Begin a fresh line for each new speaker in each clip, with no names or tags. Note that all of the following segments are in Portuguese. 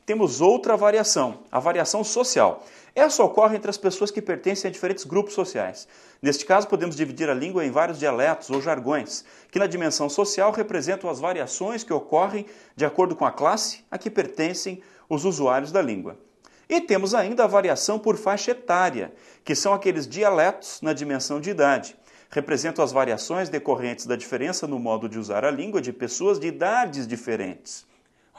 temos outra variação, a variação social. Essa ocorre entre as pessoas que pertencem a diferentes grupos sociais. Neste caso, podemos dividir a língua em vários dialetos ou jargões, que na dimensão social representam as variações que ocorrem de acordo com a classe a que pertencem os usuários da língua. E temos ainda a variação por faixa etária, que são aqueles dialetos na dimensão de idade. Representam as variações decorrentes da diferença no modo de usar a língua de pessoas de idades diferentes.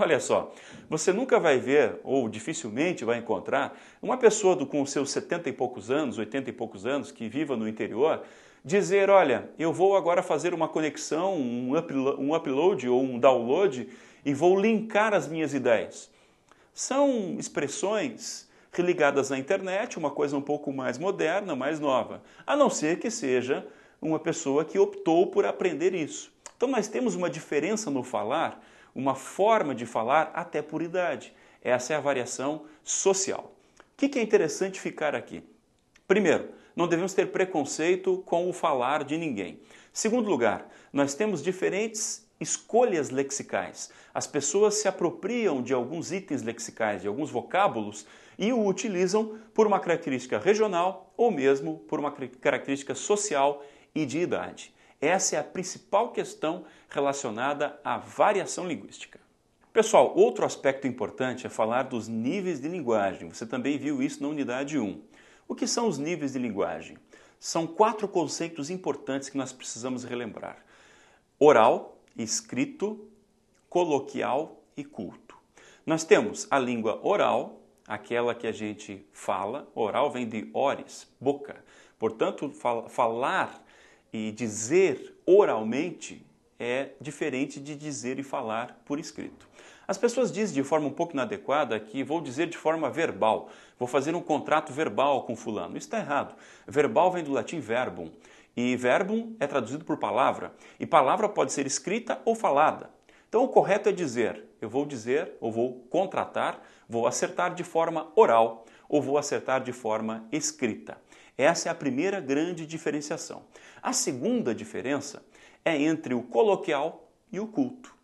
Olha só, você nunca vai ver, ou dificilmente vai encontrar, uma pessoa com seus 70 e poucos anos, 80 e poucos anos, que viva no interior, dizer, olha, eu vou agora fazer uma conexão, um upload ou um download e vou linkar as minhas ideias. São expressões religadas à internet, uma coisa um pouco mais moderna, mais nova, a não ser que seja uma pessoa que optou por aprender isso. Então nós temos uma diferença no falar, uma forma de falar até por idade. Essa é a variação social. O que é interessante ficar aqui? Primeiro, não devemos ter preconceito com o falar de ninguém. Segundo lugar, nós temos diferentes escolhas lexicais. As pessoas se apropriam de alguns itens lexicais, de alguns vocábulos, e o utilizam por uma característica regional ou mesmo por uma característica social e de idade. Essa é a principal questão relacionada à variação linguística. Pessoal, outro aspecto importante é falar dos níveis de linguagem. Você também viu isso na unidade 1. O que são os níveis de linguagem? São 4 conceitos importantes que nós precisamos relembrar: oral, escrito, coloquial e culto. Nós temos a língua oral, aquela que a gente fala. Oral vem de ores, boca. Portanto, falar e dizer oralmente é diferente de dizer e falar por escrito. As pessoas dizem de forma um pouco inadequada que vou dizer de forma verbal, vou fazer um contrato verbal com fulano. Isso está errado. Verbal vem do latim verbum, e verbum é traduzido por palavra, e palavra pode ser escrita ou falada. Então o correto é dizer, eu vou dizer ou vou contratar, vou acertar de forma oral ou vou acertar de forma escrita. Essa é a primeira grande diferenciação. A segunda diferença é entre o coloquial e o culto.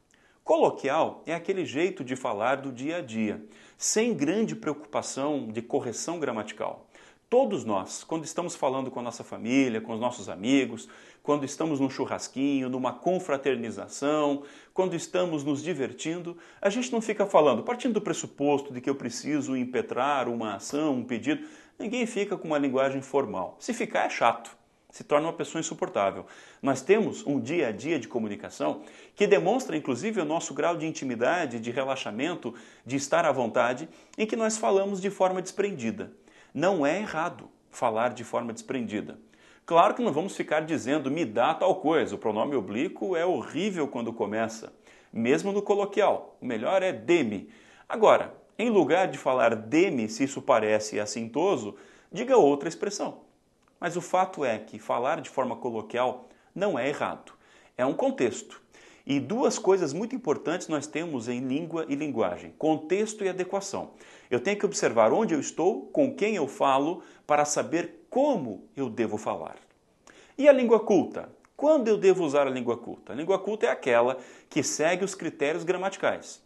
Coloquial é aquele jeito de falar do dia a dia, sem grande preocupação de correção gramatical. Todos nós, quando estamos falando com a nossa família, com os nossos amigos, quando estamos num churrasquinho, numa confraternização, quando estamos nos divertindo, a gente não fica falando, partindo do pressuposto de que eu preciso impetrar uma ação, um pedido. Ninguém fica com uma linguagem formal. Se ficar, é chato. Se torna uma pessoa insuportável. Nós temos um dia a dia de comunicação que demonstra, inclusive, o nosso grau de intimidade, de relaxamento, de estar à vontade, em que nós falamos de forma desprendida. Não é errado falar de forma desprendida. Claro que não vamos ficar dizendo me dá tal coisa. O pronome oblíquo é horrível quando começa. Mesmo no coloquial. O melhor é dê-me. Agora, em lugar de falar dê-me, se isso parece assintoso, diga outra expressão. Mas o fato é que falar de forma coloquial não é errado. É um contexto. E 2 coisas muito importantes nós temos em língua e linguagem: contexto e adequação. Eu tenho que observar onde eu estou, com quem eu falo, para saber como eu devo falar. E a língua culta? Quando eu devo usar a língua culta? A língua culta é aquela que segue os critérios gramaticais.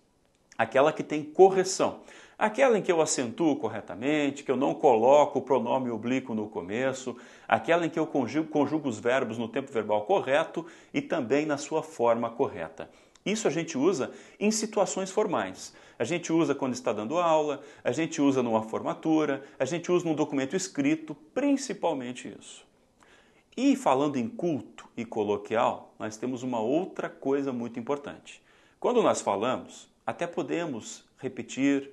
Aquela que tem correção. Aquela em que eu acentuo corretamente, que eu não coloco o pronome oblíquo no começo, aquela em que eu conjugo os verbos no tempo verbal correto e também na sua forma correta. Isso a gente usa em situações formais. A gente usa quando está dando aula, a gente usa numa formatura, a gente usa num documento escrito, principalmente isso. E falando em culto e coloquial, nós temos uma outra coisa muito importante. Quando nós falamos, até podemos repetir,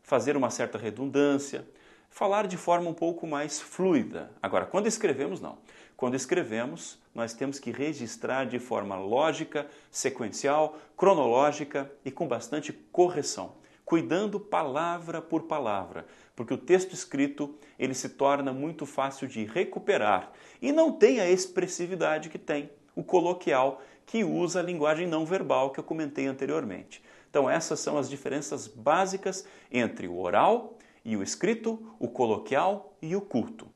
fazer uma certa redundância, falar de forma um pouco mais fluida. Agora, quando escrevemos, não. Quando escrevemos, nós temos que registrar de forma lógica, sequencial, cronológica e com bastante correção, cuidando palavra por palavra, porque o texto escrito ele se torna muito fácil de recuperar e não tem a expressividade que tem o coloquial, que usa a linguagem não verbal que eu comentei anteriormente. Então essas são as diferenças básicas entre o oral e o escrito, o coloquial e o culto.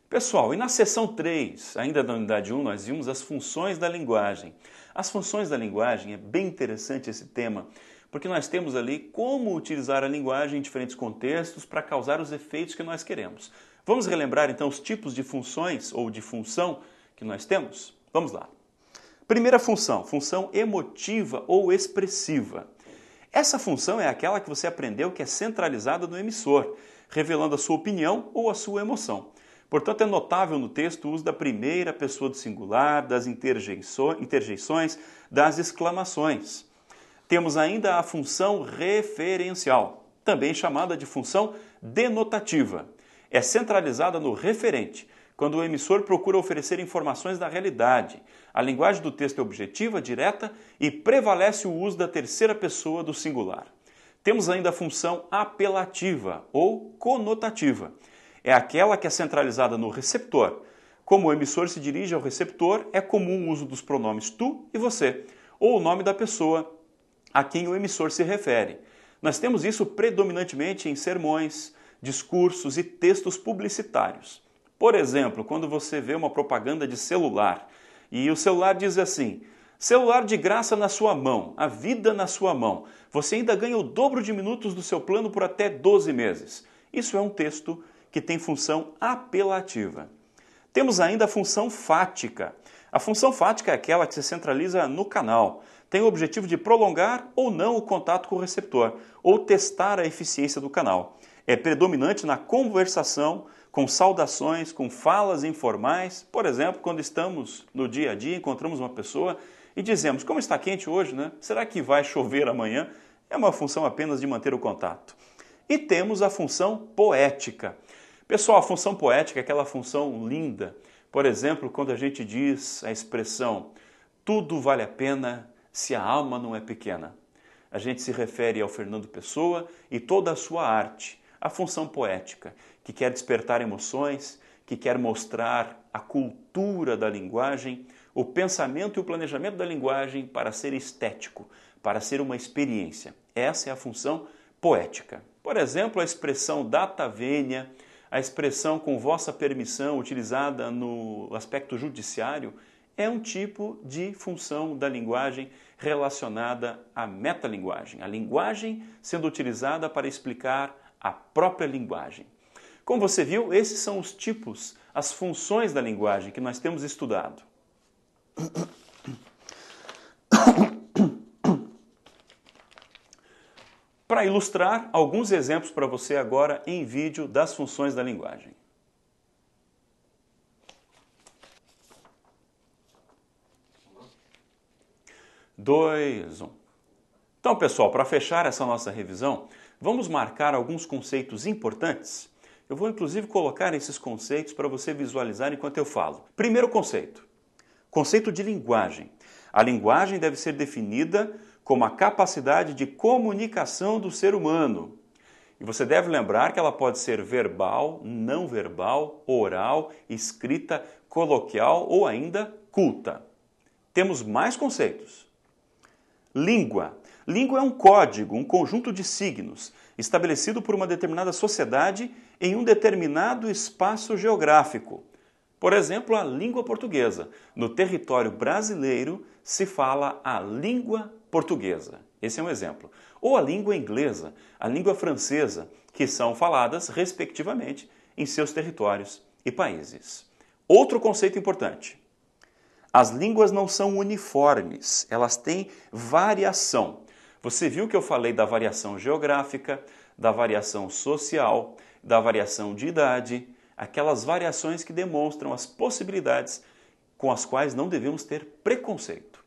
Pessoal, e na seção 3, ainda da unidade 1, nós vimos as funções da linguagem. As funções da linguagem, é bem interessante esse tema, porque nós temos ali como utilizar a linguagem em diferentes contextos para causar os efeitos que nós queremos. Vamos relembrar então os tipos de funções ou de função que nós temos? Vamos lá. Primeira função, função emotiva ou expressiva. Essa função é aquela que você aprendeu que é centralizada no emissor, revelando a sua opinião ou a sua emoção. Portanto, é notável no texto o uso da primeira pessoa do singular, das interjeições, das exclamações. Temos ainda a função referencial, também chamada de função denotativa. É centralizada no referente, quando o emissor procura oferecer informações da realidade. A linguagem do texto é objetiva, direta e prevalece o uso da terceira pessoa do singular. Temos ainda a função apelativa ou conotativa. É aquela que é centralizada no receptor. Como o emissor se dirige ao receptor, é comum o uso dos pronomes tu e você, ou o nome da pessoa a quem o emissor se refere. Nós temos isso predominantemente em sermões, discursos e textos publicitários. Por exemplo, quando você vê uma propaganda de celular e o celular diz assim: celular de graça na sua mão, a vida na sua mão. Você ainda ganha o dobro de minutos do seu plano por até 12 meses. Isso é um texto que tem função apelativa. Temos ainda a função fática. A função fática é aquela que se centraliza no canal. Tem o objetivo de prolongar ou não o contato com o receptor, ou testar a eficiência do canal. É predominante na conversação, com saudações, com falas informais. Por exemplo, quando estamos no dia a dia, encontramos uma pessoa e dizemos: como está quente hoje, né? Será que vai chover amanhã? É uma função apenas de manter o contato. E temos a função poética. Pessoal, a função poética é aquela função linda. Por exemplo, quando a gente diz a expressão tudo vale a pena se a alma não é pequena. A gente se refere ao Fernando Pessoa e toda a sua arte, a função poética, que quer despertar emoções, que quer mostrar a cultura da linguagem, o pensamento e o planejamento da linguagem para ser estético, para ser uma experiência. Essa é a função poética. Por exemplo, a expressão data venia, a expressão com vossa permissão utilizada no aspecto judiciário é um tipo de função da linguagem relacionada à metalinguagem, a linguagem sendo utilizada para explicar a própria linguagem. Como você viu, esses são os tipos, as funções da linguagem que nós temos estudado. Para ilustrar, alguns exemplos para você agora em vídeo das funções da linguagem. 2, 1. Então, pessoal, para fechar essa nossa revisão, vamos marcar alguns conceitos importantes. Eu vou, inclusive, colocar esses conceitos para você visualizar enquanto eu falo. Primeiro conceito, conceito de linguagem. A linguagem deve ser definida como a capacidade de comunicação do ser humano. E você deve lembrar que ela pode ser verbal, não verbal, oral, escrita, coloquial ou ainda culta. Temos mais conceitos. Língua. Língua é um código, um conjunto de signos, estabelecido por uma determinada sociedade em um determinado espaço geográfico. Por exemplo, a língua portuguesa. No território brasileiro se fala a língua portuguesa. Esse é um exemplo. Ou a língua inglesa, a língua francesa, que são faladas, respectivamente, em seus territórios e países. Outro conceito importante. As línguas não são uniformes, elas têm variação. Você viu que eu falei da variação geográfica, da variação social, da variação de idade, aquelas variações que demonstram as possibilidades com as quais não devemos ter preconceito.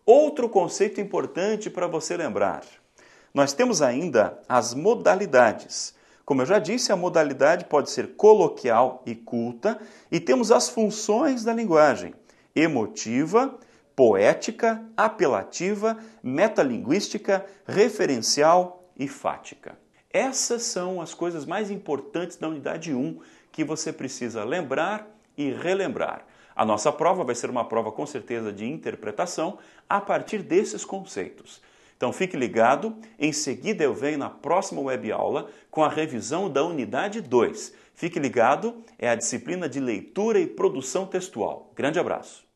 Outro conceito importante para você lembrar. Nós temos ainda as modalidades. Como eu já disse, a modalidade pode ser coloquial e culta, e temos as funções da linguagem: emotiva, poética, apelativa, metalinguística, referencial e fática. Essas são as coisas mais importantes da unidade 1 que você precisa lembrar e relembrar. A nossa prova vai ser uma prova com certeza de interpretação a partir desses conceitos. Então fique ligado, em seguida eu venho na próxima webaula com a revisão da unidade 2. Fique ligado, é a disciplina de leitura e produção textual. Grande abraço!